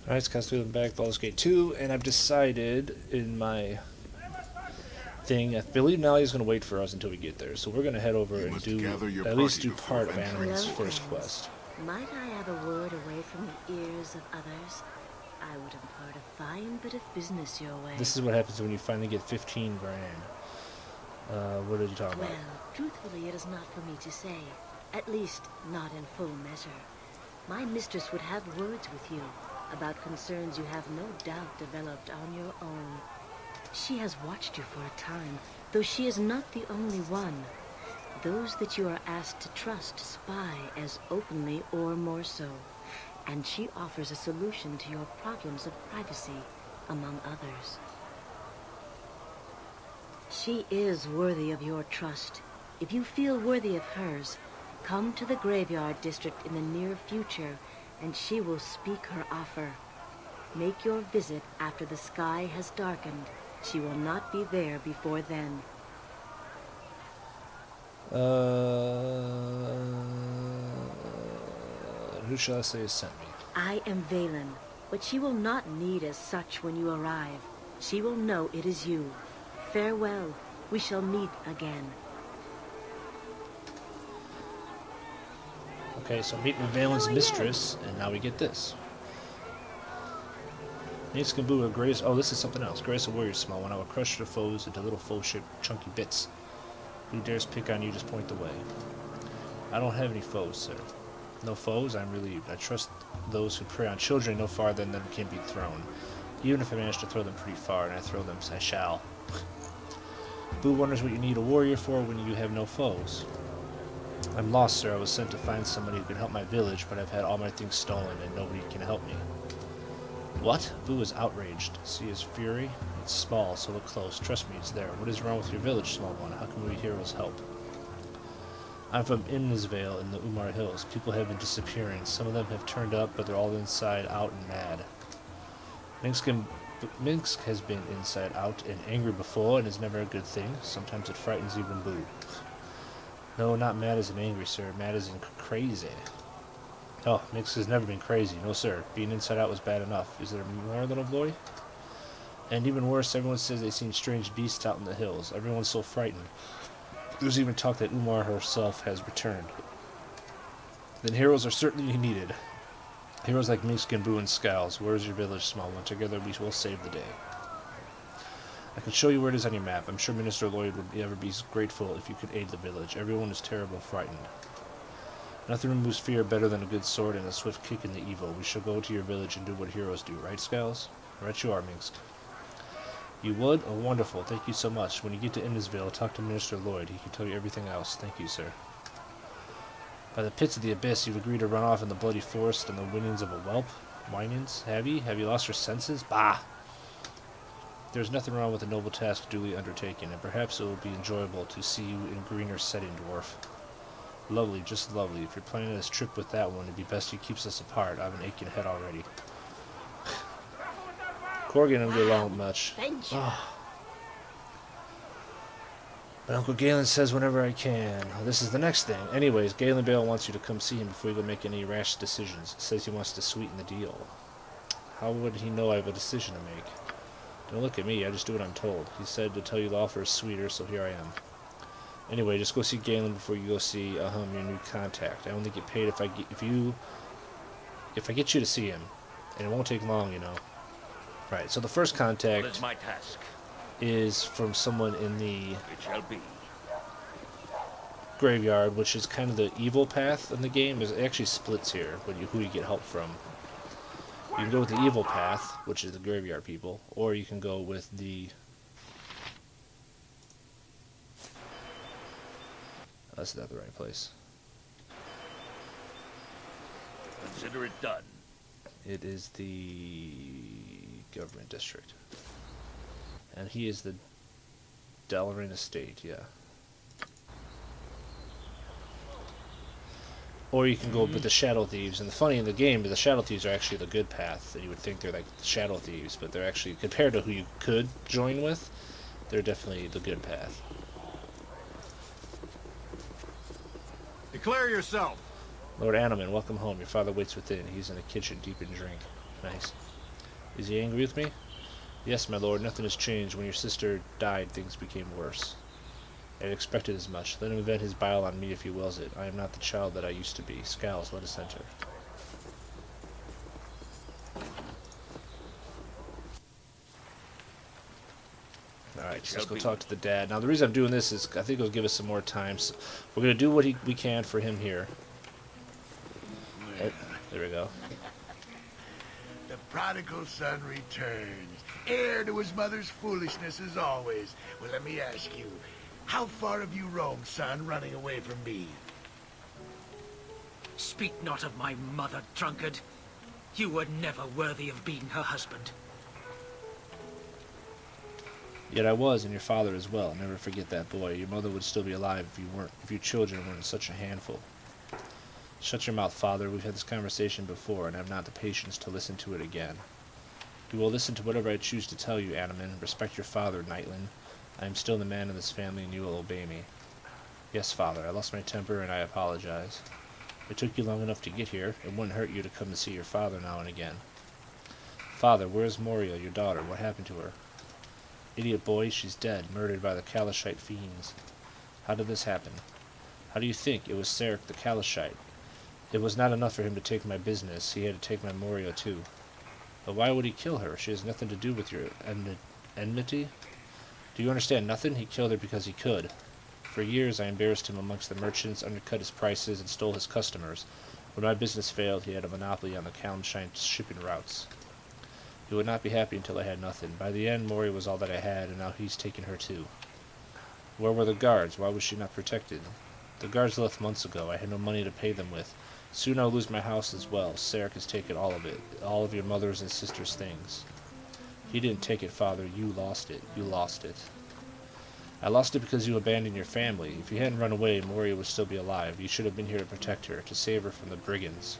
Alright, it's cast through the back, Baldur's Gate 2, and I've decided in my thing, I believe Nalia's going to wait for us until we get there, so we're going to head over and at least do part of Anomen's first quest. Might I have a word away from the ears of others? I would impart a fine bit of business your way. This is what happens when you finally get 15 grand. What did you talk about? Well, truthfully, it is not for me to say. At least, not in full measure. My mistress would have words with you about concerns you have no doubt developed on your own. She has watched you for a time, though she is not the only one. Those that you are asked to trust spy as openly or more so, and she offers a solution to your problems of privacy, among others. She is worthy of your trust. If you feel worthy of hers, come to the graveyard district in the near future, and she will speak her offer. Make your visit after the sky has darkened. She will not be there before then. Who shall I say has sent me? I am Valen, but she will not need as such when you arrive. She will know it is you. Farewell. We shall meet again. Okay, so meet with Valen's mistress, and now we get this. Minsc and Baldur grace. Oh, this is something else. Grace a warrior small one. I will crush your foes into little foe-shaped chunky bits. Who dares pick on you, just point the way. I don't have any foes, sir. No foes? I'm relieved. I trust those who prey on children no farther than them can be thrown. Even if I manage to throw them pretty far, and I throw them, I shall. Boo wonders what you need a warrior for when you have no foes. I'm lost, sir. I was sent to find somebody who can help my village, but I've had all my things stolen, and nobody can help me. What? Boo is outraged. See his fury? It's small, so look close. Trust me, it's there. What is wrong with your village, small one? How can we heroes help? I'm from Imnisvale in the Umar Hills. People have been disappearing. Some of them have turned up, but they're all inside out and mad. Minsc has been inside out and angry before, and is never a good thing. Sometimes it frightens even Boo. No, not mad as in angry, sir. Mad as in crazy. Oh, Minsc has never been crazy. No, sir. Being inside out was bad enough. Is there more, little boy? And even worse, everyone says they've seen strange beasts out in the hills. Everyone's so frightened. There's even talk that Umar herself has returned. Then heroes are certainly needed. Heroes like Minsc and Boo and Scalz. Where is your village, small one? Together we will save the day. I can show you where it is on your map. I'm sure Minister Lloyd would ever be grateful if you could aid the village. Everyone is terribly frightened. Nothing removes fear better than a good sword and a swift kick in the evil. We shall go to your village and do what heroes do, right, Scalz? Right you are, Minsc. You would? Oh, wonderful. Thank you so much. When you get to Imnisvale, talk to Minister Lloyd. He can tell you everything else. Thank you, sir. By the pits of the abyss, you've agreed to run off in the bloody forest and the whinings of a whelp? Whinings? Have you? Have you lost your senses? Bah! There's nothing wrong with a noble task duly undertaken, and perhaps it will be enjoyable to see you in greener setting, dwarf. Lovely, just lovely. If you're planning this trip with that one, it'd be best he keeps us apart. I have an aching head already. Corgan don't get along much. Oh. But Uncle Galen says whenever I can. This is the next thing. Anyways, Galen Bale wants you to come see him before you go make any rash decisions. Says he wants to sweeten the deal. How would he know I have a decision to make? Don't look at me, I just do what I'm told. He said to tell you the offer is sweeter, so here I am. Anyway, just go see Galen before you go see your new contact. I only get paid if I get you to see him. And it won't take long, you know. Right, so the first contact is my task. Is from someone in the It shall be. graveyard, which is kind of the evil path in the game. It actually splits here who you get help from. You can go with the evil path, which is the graveyard people, or you can go with the... That's not the right place. Consider it done. It is the government district. And he is the Dalaran estate, yeah. Or you can go with the Shadow Thieves. And the funny in the game is the Shadow Thieves are actually the good path. And you would think they're like the Shadow Thieves, but they're actually, compared to who you could join with, they're definitely the good path. Declare yourself. Lord Anomen, welcome home. Your father waits within. He's in the kitchen, deep in drink. Nice. Is he angry with me? Yes, my lord, nothing has changed. When your sister died, things became worse. I had expected as much. Let him vent his bile on me if he wills it. I am not the child that I used to be. Scalz, let us enter. Alright, so let's go talk to the dad. Now, the reason I'm doing this is I think it'll give us some more time. So we're going to do what we can for him here. Oh, there we go. The prodigal son returns, heir to his mother's foolishness as always. Well, let me ask you, how far have you roamed, son, running away from me? Speak not of my mother, drunkard. You were never worthy of being her husband. Yet I was, and your father as well. Never forget that, boy. Your mother would still be alive if your children weren't such a handful. Shut your mouth, father. We've had this conversation before, and I have not the patience to listen to it again. You will listen to whatever I choose to tell you, Anomen. Respect your father, Knightland. I am still the man of this family, and you will obey me. Yes, father, I lost my temper, and I apologize. It took you long enough to get here. It wouldn't hurt you to come to see your father now and again. Father, where is Moria, your daughter? What happened to her? Idiot boy, she's dead, murdered by the Calishite fiends. How did this happen? How do you think? It was Sarek the Calishite. It was not enough for him to take my business. He had to take my Moria too. But why would he kill her? She has nothing to do with your enmity. Do you understand nothing? He killed her because he could. For years I embarrassed him amongst the merchants, undercut his prices, and stole his customers. When my business failed, he had a monopoly on the Calishite shipping routes. He would not be happy until I had nothing. By the end, Moria was all that I had, and now he's taken her too. Where were the guards? Why was she not protected? The guards left months ago. I had no money to pay them with. Soon I'll lose my house as well. Sarek has taken all of it, all of your mother's and sister's things. He didn't take it, father. You lost it. You lost it. I lost it because you abandoned your family. If you hadn't run away, Moria would still be alive. You should have been here to protect her, to save her from the brigands.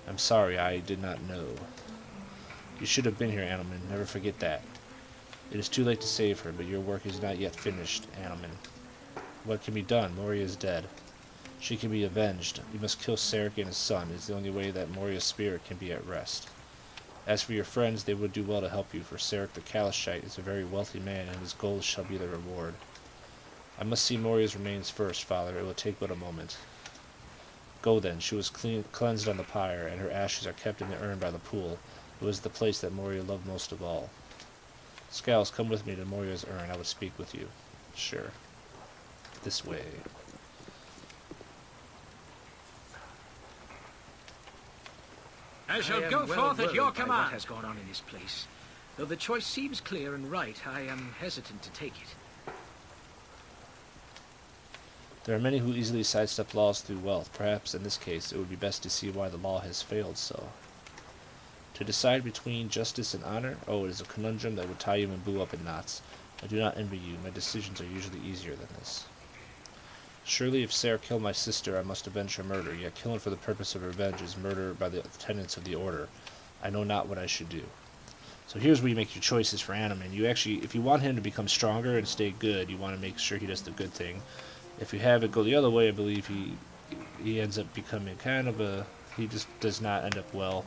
I'm sorry, I did not know. You should have been here, Anomen. Never forget that. It is too late to save her, but your work is not yet finished, Anomen. What can be done? Moria is dead. She can be avenged. You must kill Sarek and his son. It is the only way that Moria's spirit can be at rest. As for your friends, they would do well to help you, for Sarek the Calishite is a very wealthy man, and his gold shall be their reward. I must see Moria's remains first, father. It will take but a moment. Go then. She was cleansed on the pyre, and her ashes are kept in the urn by the pool. It was the place that Moria loved most of all. Scalz, come with me to Moria's urn. I would speak with you. Sure. This way. I shall go forth at your command. What has gone on in this place? Though the choice seems clear and right, I am hesitant to take it. There are many who easily sidestep laws through wealth. Perhaps in this case it would be best to see why the law has failed so. To decide between justice and honor? Oh, it is a conundrum that would tie you and Boo up in knots. I do not envy you. My decisions are usually easier than this. Surely if Sarek killed my sister, I must avenge her murder, yet killing for the purpose of revenge is murder by the tenets of the order. I know not what I should do. So here's where you make your choices for Anomen. You actually, if you want him to become stronger and stay good, you want to make sure he does the good thing. If you have it go the other way, I believe he ends up becoming kind of a... he just does not end up well.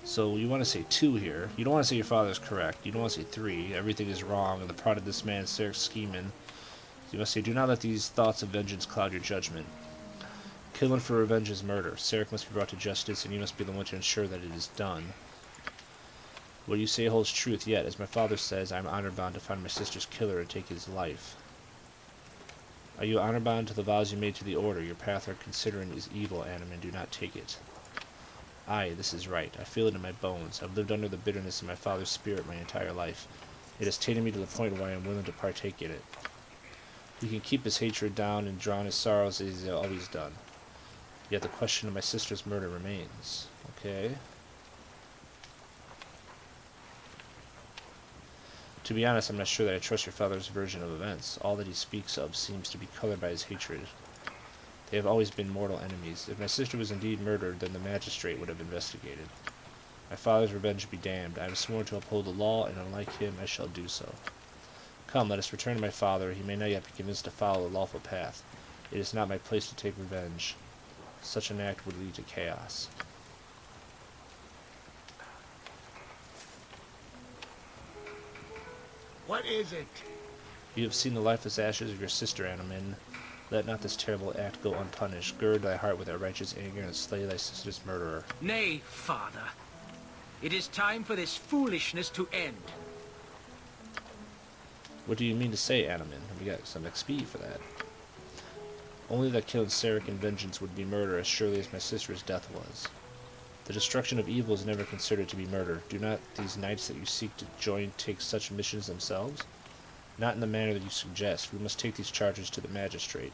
So you want to say 2 here. You don't want to say your father's correct. You don't want to say 3. Everything is wrong, and the pride of this man, Sarek's scheming. You must say, do not let these thoughts of vengeance cloud your judgment. Killing for revenge is murder. Sarek must be brought to justice, and you must be the one to ensure that it is done. What you say holds truth, yet, as my father says, I am honor-bound to find my sister's killer and take his life. Are you honor-bound to the vows you made to the Order? Your path are considering is evil, Anomen. Do not take it. Aye, this is right. I feel it in my bones. I've lived under the bitterness of my father's spirit my entire life. It has tainted me to the point where I am willing to partake in it. He can keep his hatred down and drown his sorrows as he has always done. Yet the question of my sister's murder remains. Okay. To be honest, I'm not sure that I trust your father's version of events. All that he speaks of seems to be colored by his hatred. They have always been mortal enemies. If my sister was indeed murdered, then the magistrate would have investigated. My father's revenge be damned. I have sworn to uphold the law, and unlike him, I shall do so. Come, let us return to my father. He may not yet be convinced to follow the lawful path. It is not my place to take revenge. Such an act would lead to chaos. What is it? You have seen the lifeless ashes of your sister, Anomen. Let not this terrible act go unpunished. Gird thy heart with thy righteous anger and slay thy sister's murderer. Nay, father. It is time for this foolishness to end. What do you mean to say, Anomen? We got some XP for that. Only that killing Sarek in vengeance would be murder as surely as my sister's death was. The destruction of evil is never considered to be murder. Do not these knights that you seek to join take such missions themselves? Not in the manner that you suggest. We must take these charges to the magistrate.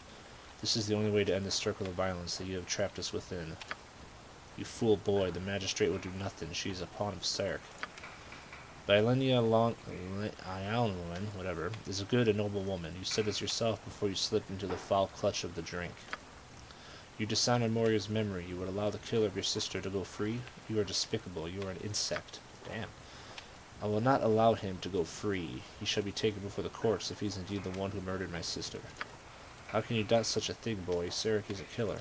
This is the only way to end the circle of violence that you have trapped us within. You fool boy, the magistrate will do nothing. She is a pawn of Sarek. Ialwen, whatever, is a good and noble woman. You said this yourself before you slipped into the foul clutch of the drink. You dishonored Moria's memory. You would allow the killer of your sister to go free? You are despicable. You are an insect. Damn. I will not allow him to go free. He shall be taken before the courts if he is indeed the one who murdered my sister. How can you doubt such a thing, boy? Sarek is a killer.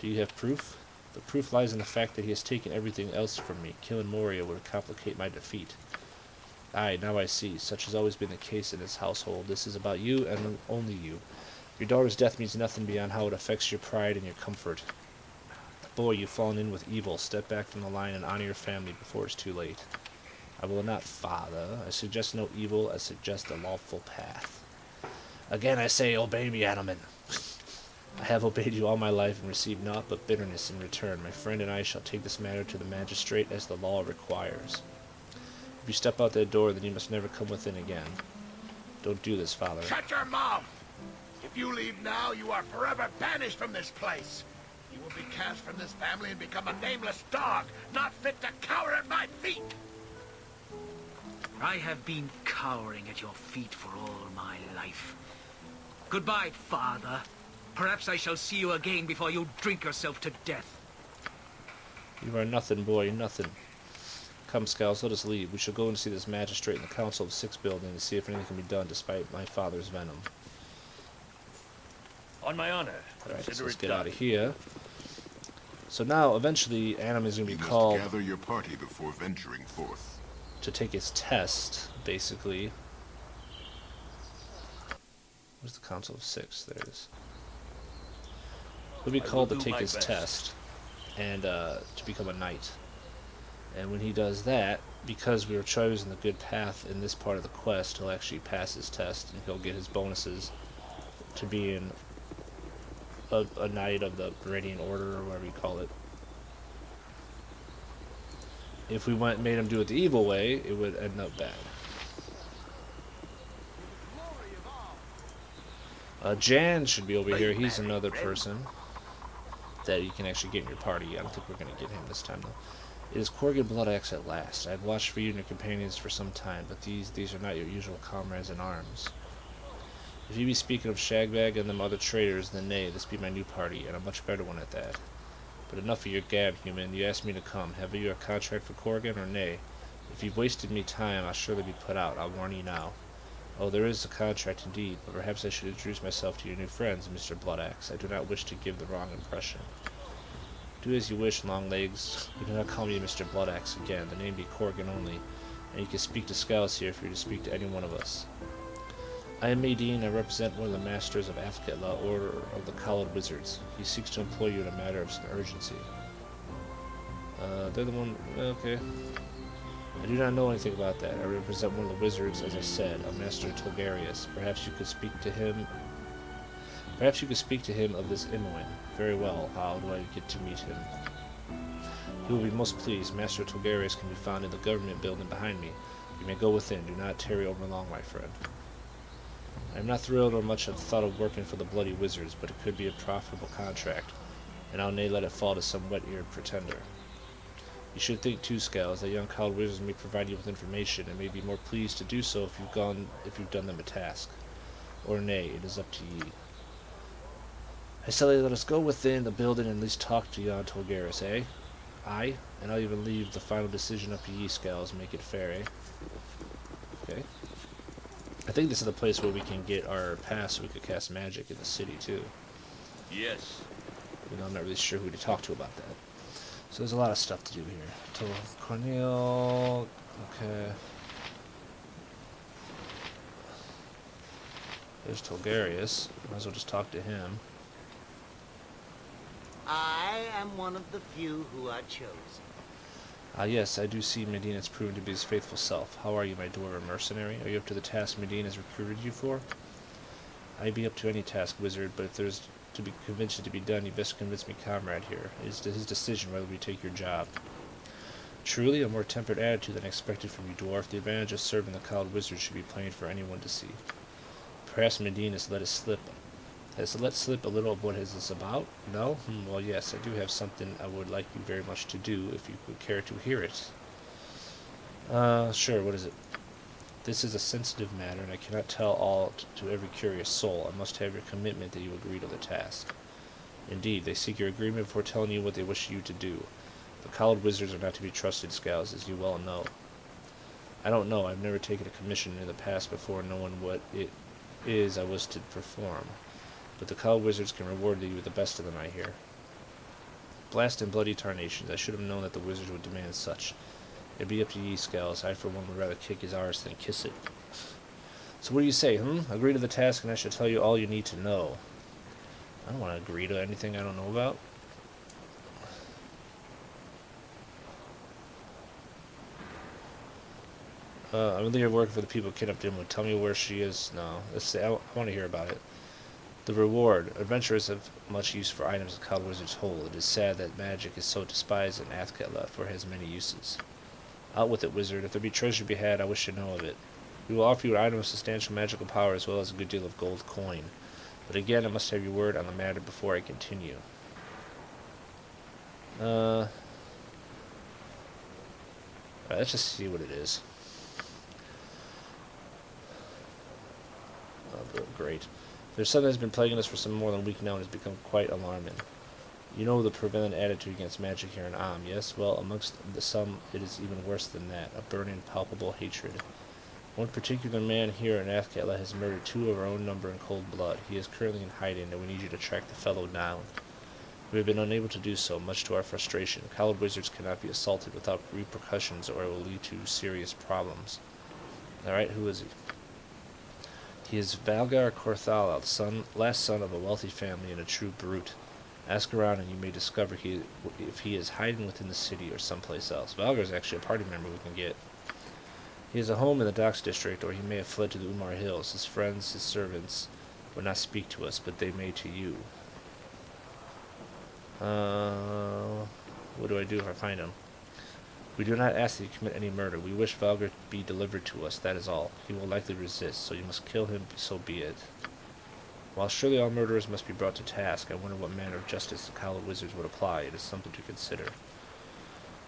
Do you have proof? The proof lies in the fact that he has taken everything else from me. Killing Moria would complicate my defeat. Aye, now I see. Such has always been the case in this household. This is about you and only you. Your daughter's death means nothing beyond how it affects your pride and your comfort. Boy, you've fallen in with evil. Step back from the line and honor your family before it's too late. I will not, father. I suggest no evil. I suggest a lawful path. Again I say, obey me, Anomen. I have obeyed you all my life and received naught but bitterness in return. My friend and I shall take this matter to the magistrate as the law requires. If you step out that door, then you must never come within again. Don't do this, father. Shut your mouth! If you leave now, you are forever banished from this place. You will be cast from this family and become a nameless dog, not fit to cower at my feet. I have been cowering at your feet for all my life. Goodbye, father. Perhaps I shall see you again before you drink yourself to death. You are nothing, boy, nothing. Come, Scalz, let us leave. We shall go and see this magistrate in the Council of Six building to see if anything can be done despite my father's venom. On my honor. Alright, so Consider let's it get done. out of here. So now, eventually, Anomen is going to be called gather your party before venturing forth. to take his test, basically. Where's the Council of Six? There it is. He'll be called to do take my his best. test and to become a knight. And when he does that, because we were chosen the good path in this part of the quest, he'll actually pass his test and he'll get his bonuses to being a knight of the Radiant Order, or whatever you call it. If we made him do it the evil way, it would end up bad. Jan should be over here. He's another person that you can actually get in your party. I don't think we're going to get him this time, though. It is Corgan Bloodaxe at last. I have watched for you and your companions for some time, but these are not your usual comrades in arms. If you be speaking of Shagbag and them other traitors, then nay, this be my new party, and a much better one at that. But enough of your gab, human. You asked me to come. Have you a contract for Corgan, or nay? If you've wasted me time, I'll surely be put out. I'll warn you now. Oh, there is a contract indeed, but perhaps I should introduce myself to your new friends, Mr. Bloodaxe. I do not wish to give the wrong impression. Do as you wish, Longlegs. You do not call me Mr. Bloodaxe again. The name be Corgan only, and you can speak to Scalz here if you're to speak to any one of us. I am Maydeen. I represent one of the masters of Athkatla, Order of the Cowled Wizards. He seeks to employ you in a matter of some urgency. They're the one... okay. I do not know anything about that. I represent one of the wizards, as I said, a Master Tolgarius. Perhaps you could speak to him... Perhaps you could speak to him of this Imoen. Very well. How do I get to meet him? He will be most pleased. Master Tolgarius can be found in the government building behind me. You may go within. Do not tarry over long, my friend. I am not thrilled or much at the thought of working for the Bloody Wizards, but it could be a profitable contract, and I'll nay let it fall to some wet-eared pretender. You should think too, Scalz, that young cowled wizards may provide you with information, and may be more pleased to do so if you've done them a task. Or nay, it is up to ye. I say let us go within the building and at least talk to yon Tolgarius, eh? Aye, and I'll even leave the final decision up to ye, Scalz, make it fair, eh? Okay. I think this is the place where we can get our pass so we could cast magic in the city, too. Yes. Even though I'm not really sure who to talk to about that. So there's a lot of stuff to do here. Cornel. Okay. There's Tolgarius. Might as well just talk to him. I am one of the few who are chosen. Ah, yes, I do see Medina has proven to be his faithful self. How are you, my dwarven mercenary? Are you up to the task Medina has recruited you for? I'd be up to any task, wizard, but if there's to be convinced to be done, you best convince me comrade here. It is his decision whether we take your job. Truly, a more tempered attitude than expected from you, dwarf. The advantage of serving the cowled wizard should be plain for anyone to see. Perhaps Medina has let slip a little of what is this about? No? Well, yes, I do have something I would like you very much to do, if you would care to hear it. Sure, what is it? This is a sensitive matter, and I cannot tell all to every curious soul. I must have your commitment that you agree to the task. Indeed, they seek your agreement before telling you what they wish you to do. The cowled wizards are not to be trusted, Scalz, as you well know. I don't know. I've never taken a commission in the past before knowing what it is I was to perform. But the cowled wizards can reward you with the best of them, I hear. Blast and bloody tarnations. I should have known that the wizards would demand such. It'd be up to ye, Scalz. I, for one, would rather kick his arse than kiss it. So what do you say, Agree to the task and I shall tell you all you need to know. I don't want to agree to anything I don't know about. I'm really working for the people of Kinnup Dimwood. Tell me where she is. No, let's say I want to hear about it. The reward. Adventurers have much use for items the cowled wizards hold. It is sad that magic is so despised in Athkatla, for it has many uses. Out with it, wizard. If there be treasure to be had, I wish to know of it. We will offer you an item of substantial magical power as well as a good deal of gold coin. But again, I must have your word on the matter before I continue. Alright, let's just see what it is. Oh, great. There's something that's been plaguing us for some more than a week now and has become quite alarming. You know the prevalent attitude against magic here in yes? Well, amongst some it is even worse than that, a burning, palpable hatred. One particular man here in Athkatla has murdered 2 of our own number in cold blood. He is currently in hiding, and we need you to track the fellow down. We have been unable to do so, much to our frustration. Cowled wizards cannot be assaulted without repercussions, or it will lead to serious problems. Alright, who is he? He is Valgar Korthala, the last son of a wealthy family and a true brute. Ask around and you may discover if he is hiding within the city or someplace else. Valgar is actually a party member we can get. He has a home in the Docks District, or he may have fled to the Umar Hills. His friends, his servants, would not speak to us, but they may to you. What do I do if I find him? We do not ask that you commit any murder. We wish Valgar to be delivered to us, that is all. He will likely resist, so you must kill him, so be it. While surely all murderers must be brought to task, I wonder what manner of justice the cowled wizards would apply. It is something to consider.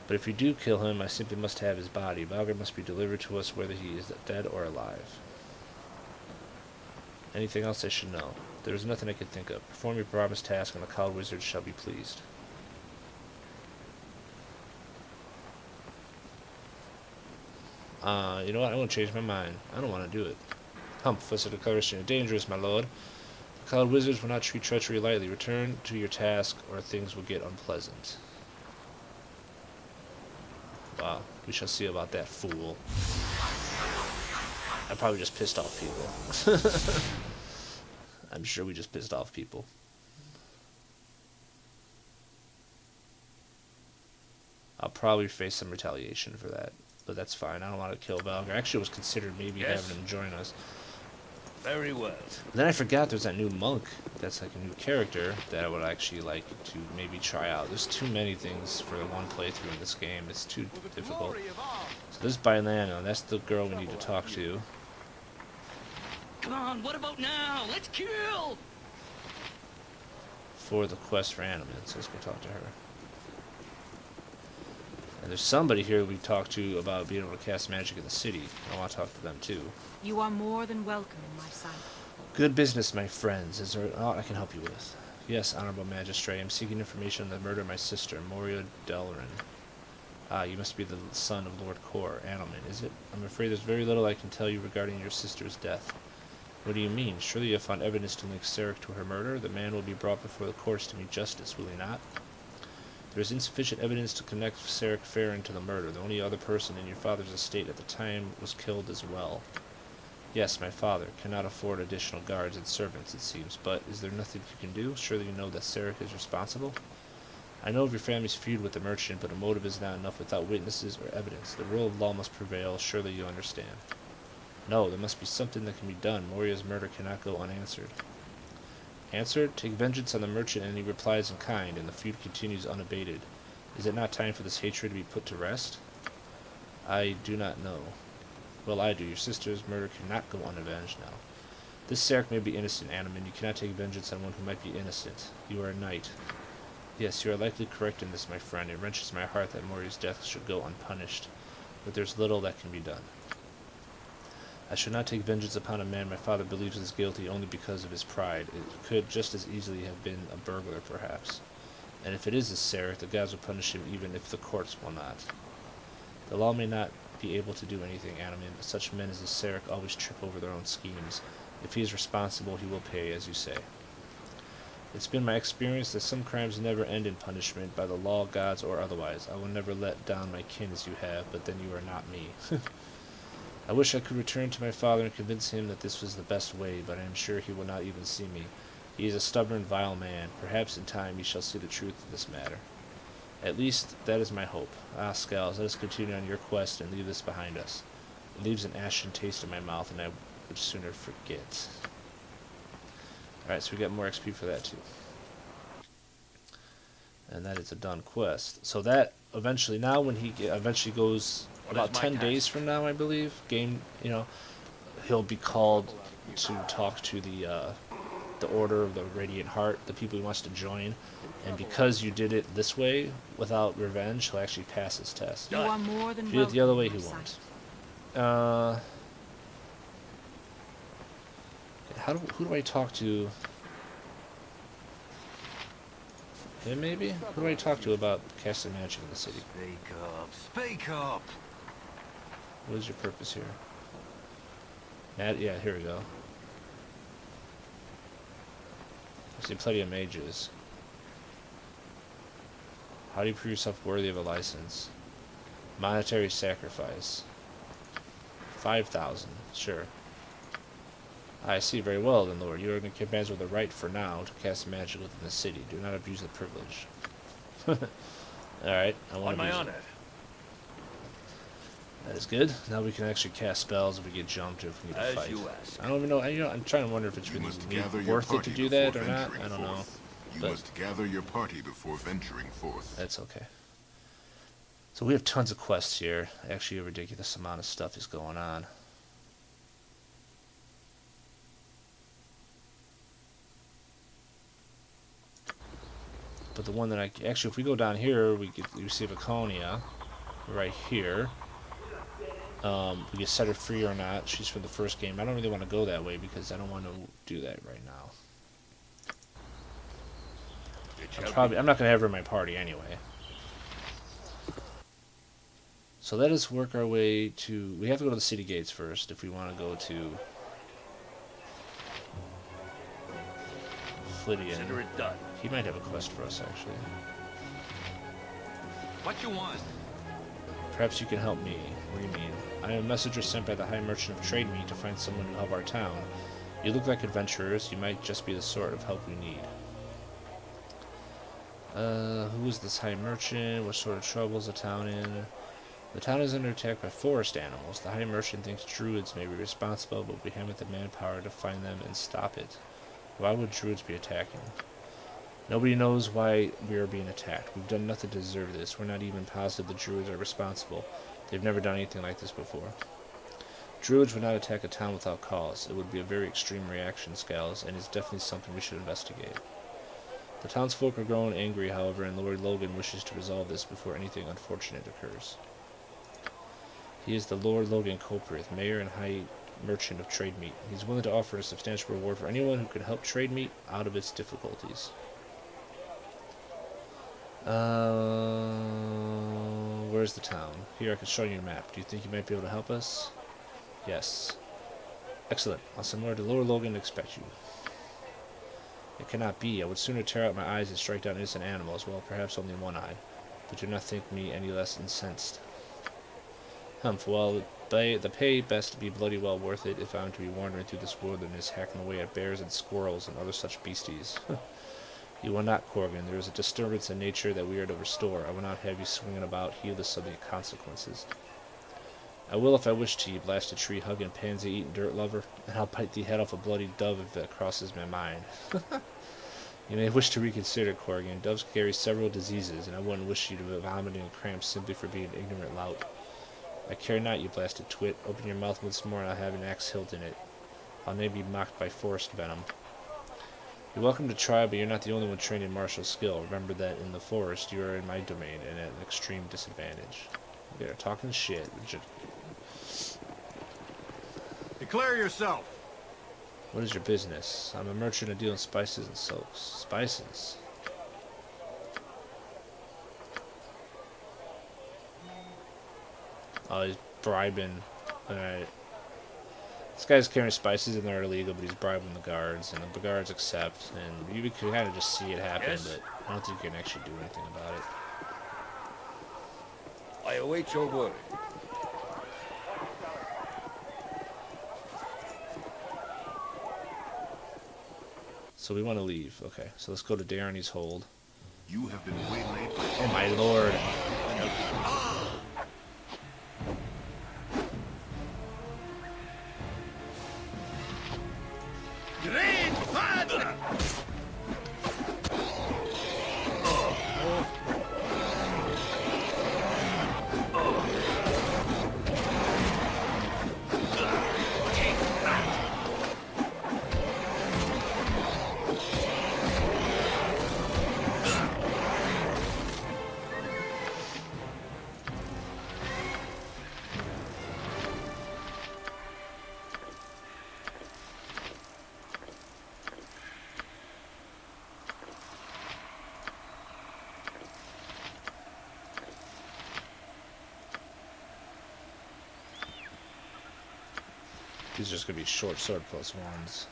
But if you do kill him, I simply must have his body. Valgar must be delivered to us whether he is dead or alive. Anything else I should know? There is nothing I can think of. Perform your promised task and the cowled wizards shall be pleased. You know what? I won't change my mind. I don't want to do it. Humph, was it declaration dangerous, my lord? The cowled wizards will not treat treachery lightly. Return to your task, or things will get unpleasant. Wow, we shall see about that fool. I probably just pissed off people. I'm sure we just pissed off people. I'll probably face some retaliation for that. But that's fine. I don't want to kill Baldur. I actually was considering maybe having him join us. Very well. But then I forgot there's that new monk that's like a new character that I would actually like to maybe try out. There's too many things for one playthrough in this game. It's too difficult. So this is Bailano. That's the girl we need to talk to. Come on, what about now? Let's kill! For the quest for Anomen. So let's go talk to her. And there's somebody here we talked to about being able to cast magic in the city. I want to talk to them too. You are more than welcome in my sight. Good business, my friends. Is there aught I can help you with? Yes, honorable magistrate. I am seeking information on the murder of my sister, Moria Delrin. Ah, you must be the son of Lord Kor, Anomen, is it? I'm afraid there's very little I can tell you regarding your sister's death. What do you mean? Surely you have found evidence to link Sarek to her murder. The man will be brought before the courts to meet justice, will he not? There is insufficient evidence to connect Sarek Farron to the murder. The only other person in your father's estate at the time was killed as well. Yes, my father cannot afford additional guards and servants, it seems, but is there nothing you can do? Surely you know that Sarek is responsible? I know of your family's feud with the merchant, but a motive is not enough without witnesses or evidence. The rule of law must prevail. Surely you understand. No, there must be something that can be done. Moria's murder cannot go unanswered. Answered? Take vengeance on the merchant, and he replies in kind, and the feud continues unabated. Is it not time for this hatred to be put to rest? I do not know. Well, I do. Your sister's murder cannot go unavenged now. This Sarek may be innocent, Anomen. You cannot take vengeance on one who might be innocent. You are a knight. Yes, you are likely correct in this, my friend. It wrenches my heart that Moria's death should go unpunished, but there's little that can be done. I should not take vengeance upon a man my father believes is guilty only because of his pride. It could just as easily have been a burglar, perhaps. And if it is a Sarek, the gods will punish him even if the courts will not. The law may not be able to do anything, Anomen, but such men as the Sarek always trip over their own schemes. If he is responsible, he will pay, as you say. It's been my experience that some crimes never end in punishment, by the law, gods, or otherwise. I will never let down my kin as you have, but then you are not me. I wish I could return to my father and convince him that this was the best way, but I am sure he will not even see me. He is a stubborn, vile man. Perhaps in time he shall see the truth of this matter. At least, that is my hope. Ah, Scalz, let us continue on your quest and leave this behind us. It leaves an ashen taste in my mouth, and I would sooner forget. Alright, so we got more XP for that too. And that is a done quest. So that eventually, now when he eventually goes, about 10 days from now, I believe, he'll be called to talk to the Order of the Radiant Heart, the people he wants to join. And because you did it this way, without revenge, he'll actually pass his test. You are more than If you did it the other way, he welcome, won't. Who do I talk to? Him, maybe? Who do I talk to about casting magic in the city? Speak up. Speak up. What is your purpose here? Yeah, here we go. I see plenty of mages. How do you prove yourself worthy of a license? Monetary sacrifice. 5,000. Sure. I see very well, then, Lord. You are going to give with the right for now to cast magic within the city. Do not abuse the privilege. Alright, I want On to my abuse honor. it. That is good. Now we can actually cast spells if we get jumped or if we need to As fight. you ask. I don't even know. I'm trying to wonder if it's You really must gather your worth it to party do that or before not. venturing I don't know. forth. You But must gather your party before venturing forth. that's okay. So we have tons of quests here. Actually, a ridiculous amount of stuff is going on. But the one that actually, if we go down here, we receive a Konya right here. We can set her free or not. She's from the first game. I don't really want to go that way because I don't want to do that right now. I'm not going to have her in my party anyway. So let us work our way to... We have to go to the city gates first if we want to go to... Flydian. Consider it done. He might have a quest for us, actually. What you want? Perhaps you can help me. What do you mean? I am a messenger sent by the High Merchant of Trade Me to find someone to help our town. You look like adventurers. You might just be the sort of help we need. Who is this High Merchant? What sort of trouble is the town in? The town is under attack by forest animals. The High Merchant thinks druids may be responsible, but we haven't the manpower to find them and stop it. Why would druids be attacking? Nobody knows why we are being attacked. We've done nothing to deserve this. We're not even positive the druids are responsible. They've never done anything like this before. Druids would not attack a town without cause. It would be a very extreme reaction, Scalz, and it's definitely something we should investigate. The townsfolk are growing angry, however, and Lord Logan wishes to resolve this before anything unfortunate occurs. He is the Lord Logan Coprith, Mayor and High Merchant of Trade Meat. He's willing to offer a substantial reward for anyone who can help Trade Meat out of its difficulties. Where's the town? Here, I can show you a map. Do you think you might be able to help us? Yes. Excellent. I'll send word to Lord Logan to expect you. It cannot be. I would sooner tear out my eyes and strike down innocent animals, well, perhaps only one eye. But do not think me any less incensed. Humph, well, the pay best be bloody well worth it if I am to be wandering through this wilderness, hacking away at bears and squirrels and other such beasties. You will not, Corgan. There is a disturbance in nature that we are to restore. I will not have you swinging about, heedless of the consequences. I will if I wish to, you blasted tree-hugging, pansy-eating dirt lover, and I'll bite the head off a bloody dove if that crosses my mind. You may wish to reconsider, Corgan. Doves carry several diseases, and I wouldn't wish you to be vomiting and cramps simply for being an ignorant lout. I care not, you blasted twit. Open your mouth once more, and I'll have an axe hilt in it. I'll never be mocked by forest venom. You're welcome to try, but you're not the only one trained in martial skill. Remember that in the forest, you are in my domain, and at an extreme disadvantage. They're talking shit. Declare yourself. What is your business? I'm a merchant. I deal in spices and soaps. Spices? Oh, he's bribing. Alright. This guy's carrying spices and they're illegal, but he's bribing the guards, and the guards accept, and you can kind of just see it happen, Yes? but I don't think you can actually do anything about it. I await your word. So we want to leave. Okay, so let's go to Darren's hold. You have been waylaid by Oh my lord. Great father! These are just going to be short sword plus ones.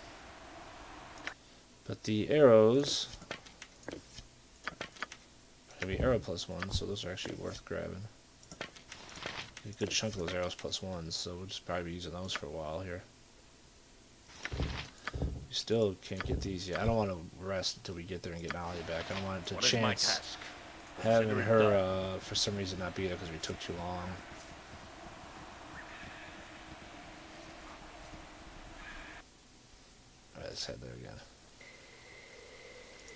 But the arrows are going to be arrow plus ones, so those are actually worth grabbing. A good chunk of those arrows plus ones, so we'll just probably be using those for a while here. We still can't get these yet. I don't want to rest until we get there and get Nolly back. I don't want it to chance having her, for some reason, not be there because we took too long. Alright, let's head there again.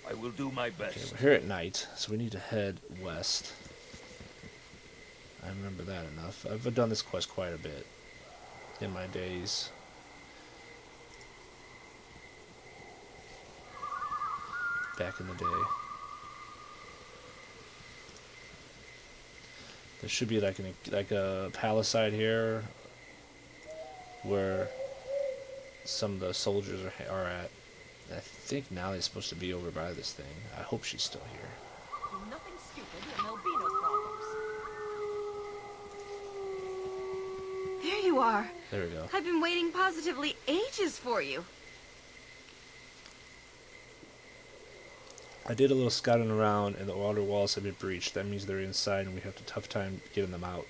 I will do my best. Okay, we're here at night, so we need to head west. I remember that enough. I've done this quest quite a bit in my days. Back in the day. There should be like a palisade here where some of the soldiers are at. I think Nally's supposed to be over by this thing. I hope she's still here. Do nothing stupid and there'll be no problems. There you are. There we go. I've been waiting positively ages for you. I did a little scouting around and the outer walls have been breached. That means they're inside and we have a tough time getting them out.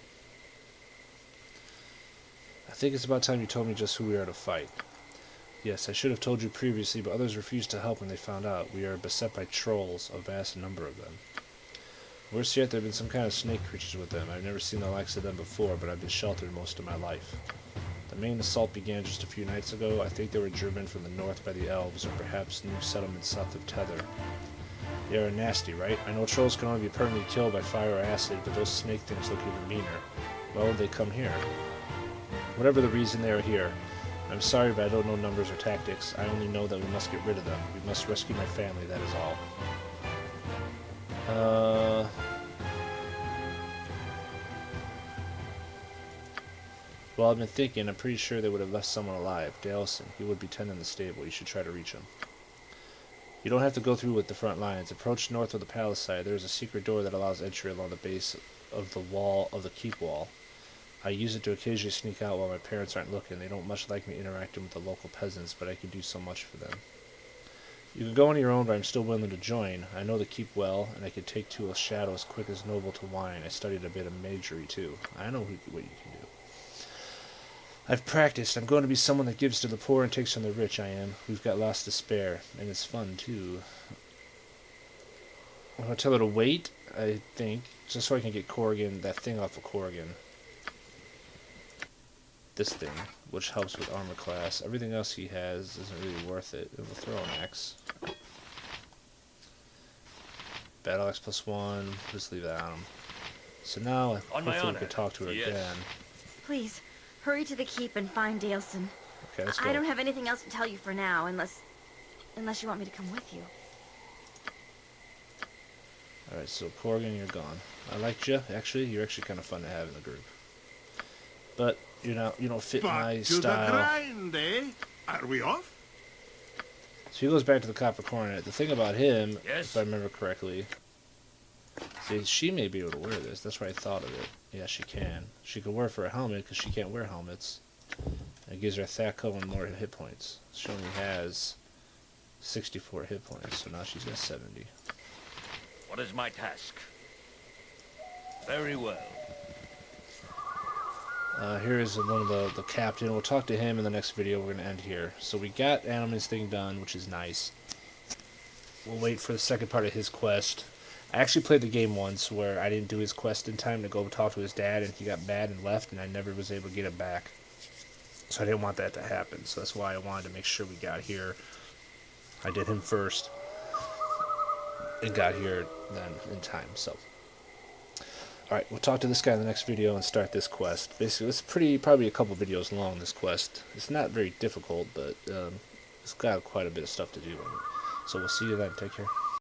I think it's about time you told me just who we are to fight. Yes, I should have told you previously, but others refused to help when they found out. We are beset by trolls, a vast number of them. Worse yet, there have been some kind of snake creatures with them. I've never seen the likes of them before, but I've been sheltered most of my life. The main assault began just a few nights ago. I think they were driven from the north by the elves, or perhaps new settlements south of Tether. They are nasty, right? I know trolls can only be permanently killed by fire or acid, but those snake things look even meaner. Why would they come here? Whatever the reason they are here, I'm sorry, but I don't know numbers or tactics. I only know that we must get rid of them. We must rescue my family, that is all. Well, I've been thinking, I'm pretty sure they would have left someone alive. Dalison, he would be tending the stable. You should try to reach him. You don't have to go through with the front lines. Approach north of the palisade. There is a secret door that allows entry along the base of the wall, of the keep wall. I use it to occasionally sneak out while my parents aren't looking. They don't much like me interacting with the local peasants, but I can do so much for them. You can go on your own, but I'm still willing to join. I know the keep well, and I can take to a shadow as quick as noble to wine. I studied a bit of magery, too. I know what you can do. I've practiced. I'm going to be someone that gives to the poor and takes from the rich, I am. We've got lots to spare, and it's fun, too. I'm going to tell her to wait, I think, just so I can get Corrigan, that thing off of Corrigan. This thing, which helps with armor class. Everything else he has isn't really worth it. It will throw an axe. Battle axe +1. Just leave that on him. So now, hopefully we can talk to her again. Please, hurry to the keep and find Daleson. Okay, let's go. I don't have anything else to tell you for now, unless you want me to come with you. Alright, so Corrigan, you're gone. I liked you, actually. You're actually kind of fun to have in the group. But you don't fit my To style. the grind, eh? Are we off? So he goes back to the Copper Coronet. The thing about him, Yes. if I remember correctly, see, she may be able to wear this. That's why I thought of it. Yeah, she can. She can wear it for a helmet because she can't wear helmets. It gives her Thacko and more hit points. She only has 64 hit points, so now she's got 70. What is my task? Very well. Here is one of the captain. We'll talk to him in the next video. We're going to end here. So we got Anomen's thing done, which is nice. We'll wait for the second part of his quest. I actually played the game once where I didn't do his quest in time to go talk to his dad, and he got mad and left, and I never was able to get him back. So I didn't want that to happen. So that's why I wanted to make sure we got here. I did him first and got here then in time. So, alright, we'll talk to this guy in the next video and start this quest. Basically, it's probably a couple videos long, this quest. It's not very difficult, but it's got quite a bit of stuff to do in it. So we'll see you then. Take care.